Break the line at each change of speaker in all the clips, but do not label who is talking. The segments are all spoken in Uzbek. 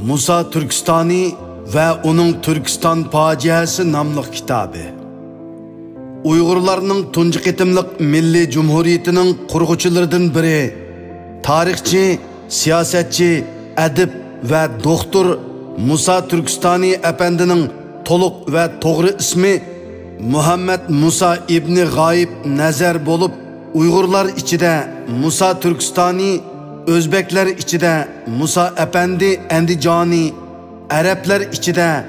Musa Türkistani ve onun Türkistan Faciası namlıq kitabı. Uygurlarning tunji qitimliq Milliy Cumhuriyetining qurg'uvchilaridan biri, tarixchi, siyosatchi, adib va doktor Musa Türkistani apandining to'liq va to'g'ri ismi Muhammad Musa ibn G'oyib Nazar bo'lib, Uyg'urlar ichida Musa Türkistani, O'zbeklar ichida Musa Apandi Andijoni, Arablar ichida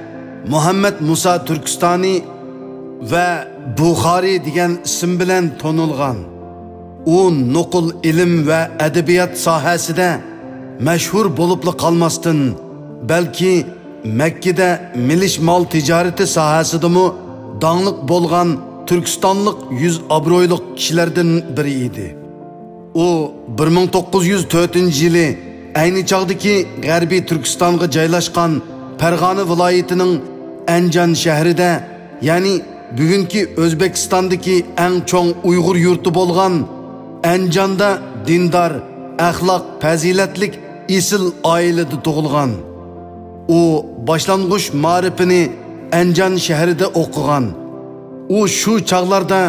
Muhammad Musa Türkistani ve Buxari degan ism bilan tonilgan. U nuqul ilm ve edebiyat sahasida mashhur bo'libli qolmasdan, balki Mekkede milish mol ticareti sahasidami dаңliq bo'lgan Türkistonlik 100 obro'yliq kishilardan biri edi. U 1904-yili ayni chog'dagi G'arbiy Turkistonga joylashgan Farg'ona viloyatining Anjan shahrida, ya'ni bugungi O'zbekistondagi eng cho'ng Uyg'ur yurti bo'lgan Anjanda dindor, axloq, fazilatlik isil oilada tug'ilgan. U boshlang'ich ma'rifini Anjan shahrida o'qigan. U shu chog'larda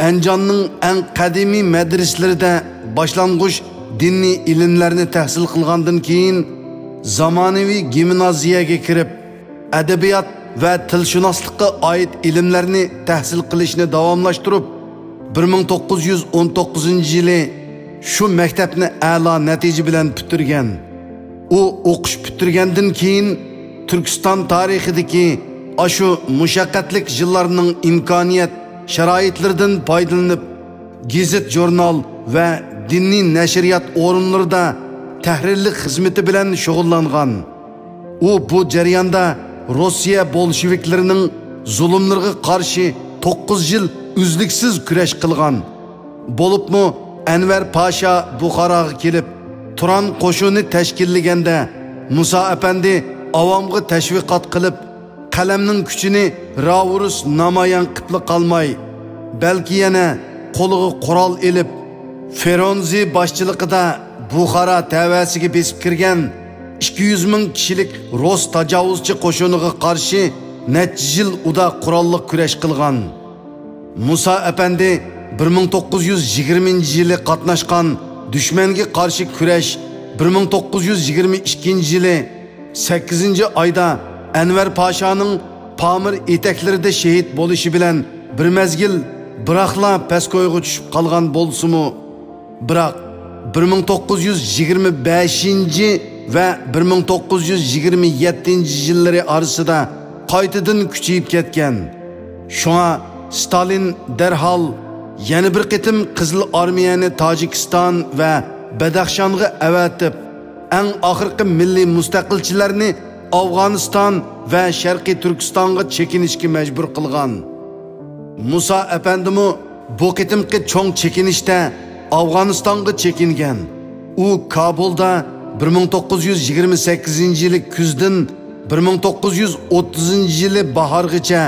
Anjanning eng qadimiy madrasalarida boshlang'ich diniy ilmlarni tahsil qilgandan keyin zamonaviy gimnaziyaga kirib, adabiyot ve tilshunoslikqa oid ilmlarni tahsil qilishni davomlashtirib, 1919-yili shu maktabni a'lo natija bilan bitirgan. U o'qish bitirgandan keyin Turkiston tarixidagi ashu mushaqqatlik yillarning imkoniyat sharoitlaridan foydalanib, gazet, jurnal ve diniy nashriyat o'rinlarida tahrirlik xizmati bilan shug'ullangan. U bu jarayonda Rossiya bolsheviklarining zulmlariga qarshi 9 yil uzluksiz kurash qilgan. Bo'libmi Anvar Pasha Buxoroga kelib, Turan qo'shini tashkillaganda Musa Apandi avomga tashviqot qilib, qalamning kuchini ravurus namoyon qilib qolmay, balki yana qo'liga qurol elib, Feronzi boshchiligida Buxoro tavasiga besib kirgan 200 ming kishilik Rus tajovuzchi qo'shiniga qarshi necha yil uda qurolli kurash qilgan. Musa Apandi 1920-yili qatnashgan dushmanga qarshi kurash 1922-yili 8-oyda Anvar Pashaning Pamir etaklarida shahid bo'lishi bilan bir mezgil biroqla paskoyga tushib qolgan bo'lsa-mu, biroq 1925 ve 1927 yillari orasida qaytadan kuchayib ketgan. Shunga Stalin derhal yana bir qitim Qizil armiyani Tojikiston ve Badaxshonga avatib, eng oxirgi milliy mustaqilchilarni Afg'oniston ve Sharqiy Turkistonga chekinishga majbur qilgan. Musa Apandimi bu qitimki cho'ng chekinishda Afg'onistonga chekingan. U Kabulda 1928-yili kuzdan 1930-yili bahorgacha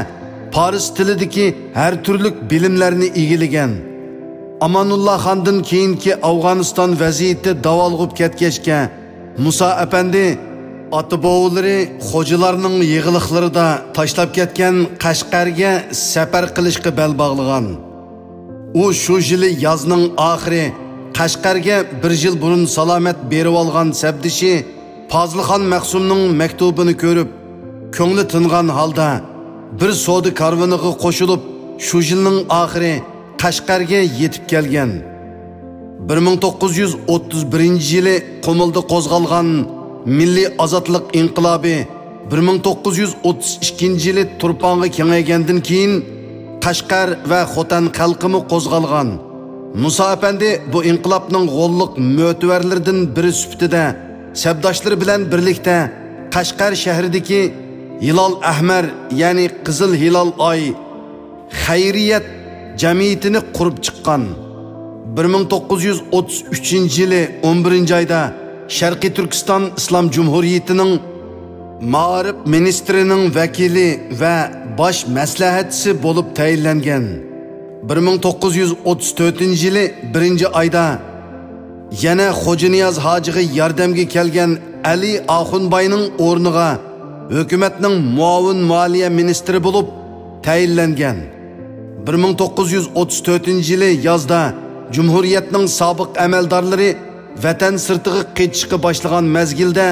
Paris tilidagi har turli bilimlarni egillagan. Amanullah Xondan keyingi Afg'oniston vaziyati davolg'ib ketgachga Musa Apandi ota-bobolari xo'jalarning yig'iliqlarida tashlab ketgan Qashqarga safar qilishga bel bog'lagan. U shu yili yozning oxiri Qashqarga bir yil burun salomat berib olgan sabdishi Fazlixon Maqsumning maktubini ko'rib, ko'ngli tingan holda bir savdo karvoniga qo'shilib, shu yilning oxiri Qashqarga yetib kelgan. 1931-yili Qumulda qo'zg'algan Milliy ozodlik inqilobi 1932-yili Turponga kengaygandan keyin Qashqar va Xotan xalqimi qo'zg'algan. Musa Apandi bu inqilobning g'olliq mo'tivarlaridan biri sifatida sabdoshlari bilan birlikda Qashqar shahridagi Hilol Ahmar, ya'ni Qizil Hilol oy xayriyat jamiyatini qurib chiqqan. 1933-yili 11-oyda Sharqiy Turkiston Islom Cumhuriyetining Ma'rif ministrining vakili va bosh maslahatchisi bo'lib tayinlangan. 1934-yili 1-oyda yana Xo'janiyaz hojiga yordamga kelgan Ali Axunbayning o'rniga hukumatning muavin moliya ministri bo'lib tayinlangan. 1934-yili yozda Cumhuriyetning sobiq amaldorlari vatan sirtiga qechishga boshlagan mezgilda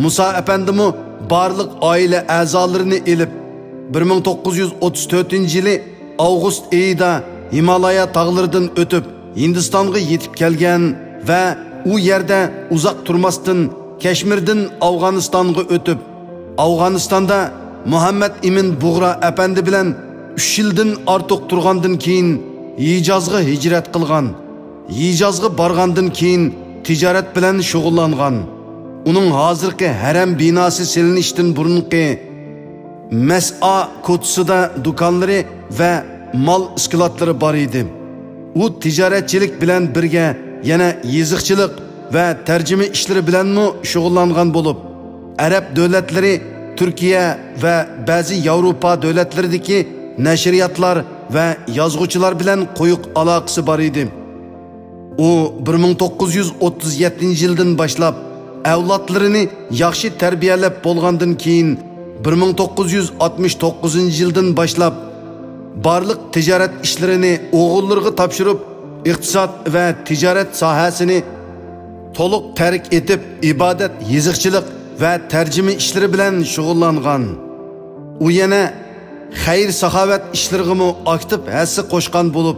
Musa efendimi barliq oila a'zolarini elib 1934-yili avgust oyida Himalaya tog'laridan o'tib Hindistonga yetib kelgan va u yerda uzoq turmasdan Kashmirdan Afg'onistonga o'tib Afg'onistonda Muhammad Imin Bug'ra efendi bilan 3 yildan ortiq turgandan keyin Hijozga hijrat qilgan. Hijozga borgandan keyin tijorat bilan shug'ullangan. Uning hozirgi haram binosi silinishdan burunqi Mas'a ko'chisida do'konlari va mol iskilotlari bor edi. U tijoratchilik bilan birga yana yeziqchilik va tarjima ishlari bilan mu shug'ullangan bo'lib, Arab davlatlari, Turkiya va ba'zi Yevropa davlatlaridagi nashriyatlar va yozuvchilar bilan quyuq aloqasi bor edi. U 1937-yildan boshlab avlodlarini yaxshi tarbiyalab bo'lgandan keyin 1969-yildan boshlab barliq tijorat ishlarini o'g'illarga topshirib, iqtisod va tijorat sohasini to'liq tark etib, ibodat, yeziqchilik va tarjima ishlari bilan shug'ullangan. U yana xayr saxovat ishlariga aktiv hassa qo'shgan bo'lib,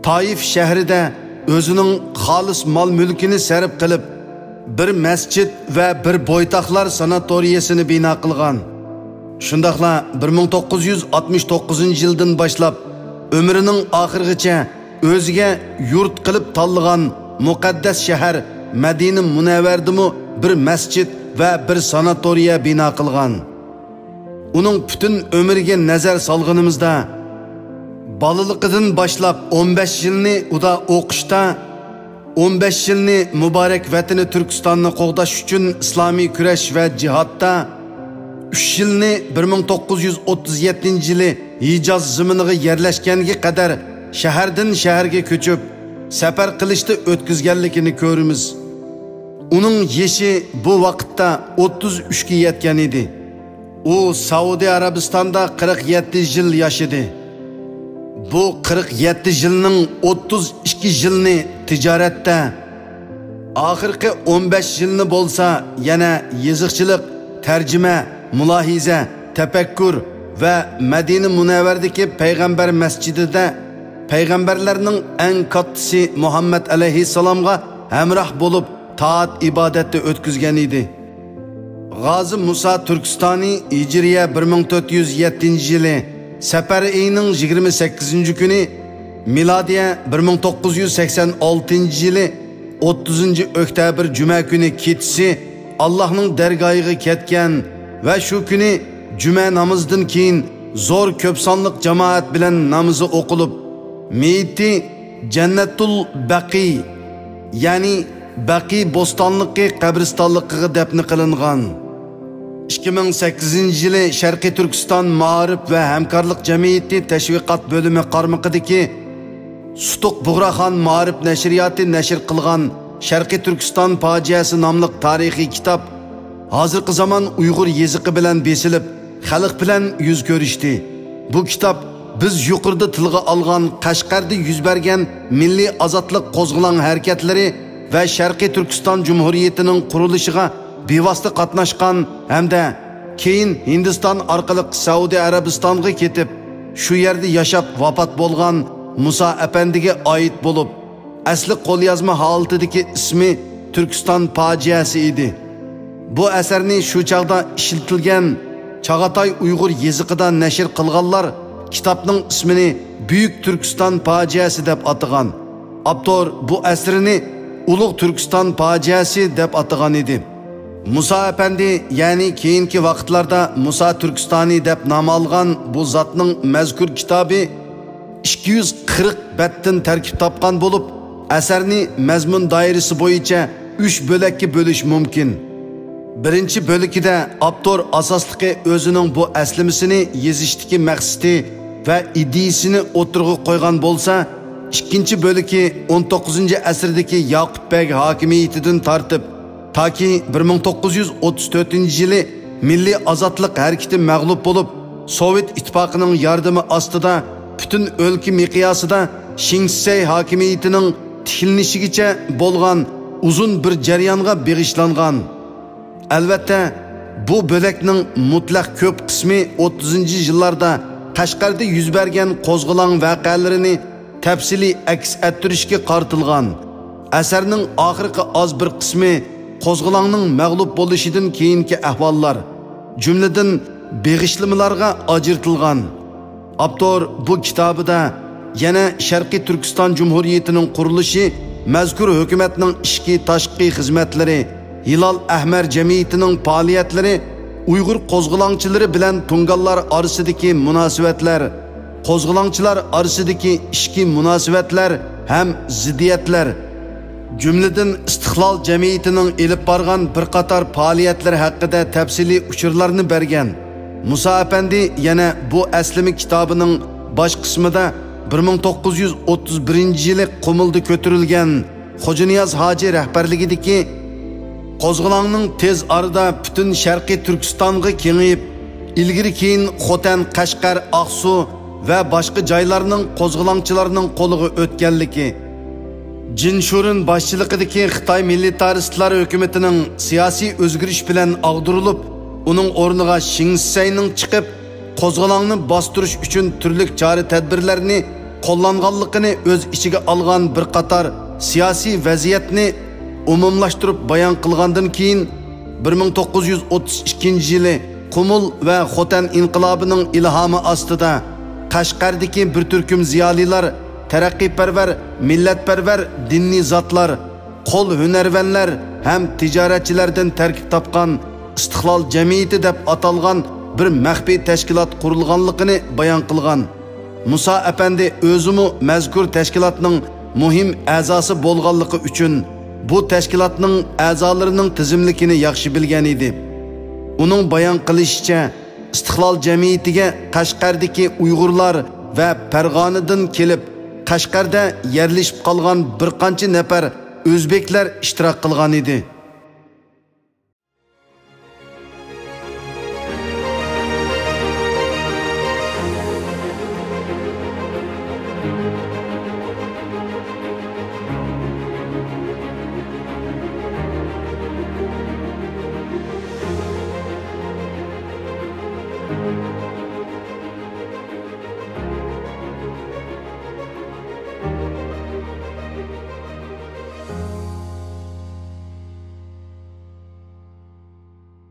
Taif shahrida o'zining xolis mol mulkini sarf qilib, bir masjid va bir bo'ytaqlar sanatoriyasini bino qilgan. Shundaqla 1969-yildan boshlab umrining oxirigacha o'ziga yurt qilib tanlagan muqaddas shahar Madina Munavvardimi bir masjid va bir sanatoriya bino qilgan. Uning butun umriga nazar solganimizda balaliqidan boshlab 15 yilni uda o'qishda, 15 yilni muborak vatani Turkistonni qo'g'dash uchun islomiy kurash va jihodda, 3 yilni 1937-yili Hijoz ziminiga yerlashganiga qadar shahardan shaharga ko'chib, safar qilishda o'tkazganligini ko'ramiz. Uning yashi bu vaqtda 33 ga yetgan edi. U Saudiya Arabistonda 47 yil yashadi. Bu 47 yilning 32 yilni tijoratda, oxirgi 15 yilni bo'lsa yana yeziqchilik, tarjima, mulohiza, tafakkur va Madina Munavvardagi payg'ambar masjidida payg'ambarlarning eng kattasi Muhammad alayhissalomga hamroh bo'lib taat ibodatda o'tkazgan edi. G'ozi Musa Turkistoni Hijriya 1407-yili Safar oyining 28-kuni, milodiya 1986-yili 30-oktyabr juma kuni kechasi Allohning dargohiga ketgan va shu kuni juma namozidan keyin zo'r ko'p sonliq jamoat bilan namozi o'qilib, meyti Jannatul Baqi, ya'ni Baqi bo'stonliqi qabristonligiga dafn qilingan. 2008-yili Sharqiy Turkiston Ma'rif va hamkorlik jamiyati tashviqot bo'limi qarmog'idagi Sutuq Bug'raxon Ma'rif nashriyati nashr qilgan Sharqiy Turkiston fojiasi nomli tarixiy kitob hozirgi zamon Uyg'ur yeziqi bilan besilib, xalq bilan yuz ko'rishdi. Bu kitob biz yuqorida tilga olgan Qashqarda yuz bergan milliy ozodlik qo'zg'olon harakatlari va Sharqiy Turkiston Jumhuriyatining qurilishiga bevosita qatnashgan hamda keyin Hindiston orqali Saudiya Arabistonga ketib, shu yerda yashab vafot bo'lgan Musa apandiga oid bo'lib, asli qo'lyozma holatidagi ismi Turkiston fojiasi edi. Bu asarni shu chaqda ishlatilgan Chag'atoy Uyg'ur yeziqida nashr qilganlar kitobning ismini Buyuk Turkiston fojiasi deb atagan. Avtor bu asrini Ulug' Turkiston fojiasi deb atagan edi. Musa Efendi, ya'ni keyingi vaqtlarda Musa Turkistoni deb nom olgan bu zotning mazkur kitobi 240 batdan tarkib topgan bo'lib, asarni mazmun doirasi bo'yicha 3 bo'lakka bo'lish mumkin. Birinchi bo'likida avtor asosligi o'zining bu aslimisini yezishdagi maqsadi va ideyasini o'tirg'i qo'ygan bo'lsa, ikkinchi bo'liki 19-asrdagi Yoqubbek hokimiyatidan tortib Taki 1934-yili Milliy ozodlik harakati mag'lub bo'lib, Sovet ittifoqining yordami ostida butun o'lka miqyosida Shinsey hokimiyatining tiklanishigacha bo'lgan uzun bir jarayonga bag'ishlangan. Albatta, bu bo'lakning mutlaq ko'p qismi 30-yillarda Qashqarda yuz bergan qo'zg'olon voqealarini tafsiliy aks ettirishga qaratilgan. Asarning oxirgi oz bir qismi qo'zg'olonning mag'lub bo'lishidan keyingi ahvollar, jumladan beg'ishlamalarga ajratilgan. Avtor bu kitobida yana Sharqiy Turkiston Jumhuriyatining qurilishi, mazkur hukumatning ichki tashqi xizmatlari, Hilal Ahmar jamiyatining faoliyatlari, Uyg'ur qo'zg'olonchilari bilan tungallar orasidagi munosabatlar, qo'zg'olonchilar orasidagi ichki munosabatlar ham ziddiyatlar, jumladan istiqlol jamiyatining elib borgan bir qator faoliyatlar haqida tafsiliy uchurlarni bergan. Musa Efendi yana bu aslimi kitobining bosh qismida 1931-yili Qumulda ko'tarilgan Xo'janiyaz hoji rahbarligidagi qo'zg'olonning tez orada butun Sharqiy Turkistonga kengayib, ilgari keyin Xotan, Qashqar, Aqsu va boshqa joylarning qo'zg'olonchilarining qo'liga o'tganligi, Jinshurun boshchiligidagi Xitoy militaristlar hukumatining siyosiy o'zgarish bilan ag'dirilib, uning o'rniga Shinseyning chiqib, qo'zg'olonni bostirish uchun turli chora-tadbirlarni qo'llanganligini o'z ichiga olgan bir qator siyosiy vaziyatni umumlashtirib bayon qilgandan keyin 1932-yili Qumul va Xotan inqilobining ilhomi ostida Qashqardagi bir turkum ziyolilar, taraqqiyparvar, millatparvar diniy zotlar, qo'l hunarvanlar ham tijoratchilardan tarkib topgan istiqlol jamiyati deb atalgan bir maxfiy tashkilot qurilganligini bayon qilgan. Musa Efendi o'zimi mazkur tashkilotning muhim a'zosi bo'lganligi uchun bu tashkilotning a'zolarining tizimligini yaxshi bilgan edi. Uning bayon qilishicha, istiqlol jamiyatiga Qashqardagi Uyg'urlar va Farg'onadan kelib, Qashqarda yerlashib qolgan bir qancha nafar o'zbeklar ishtirok qilgan edi.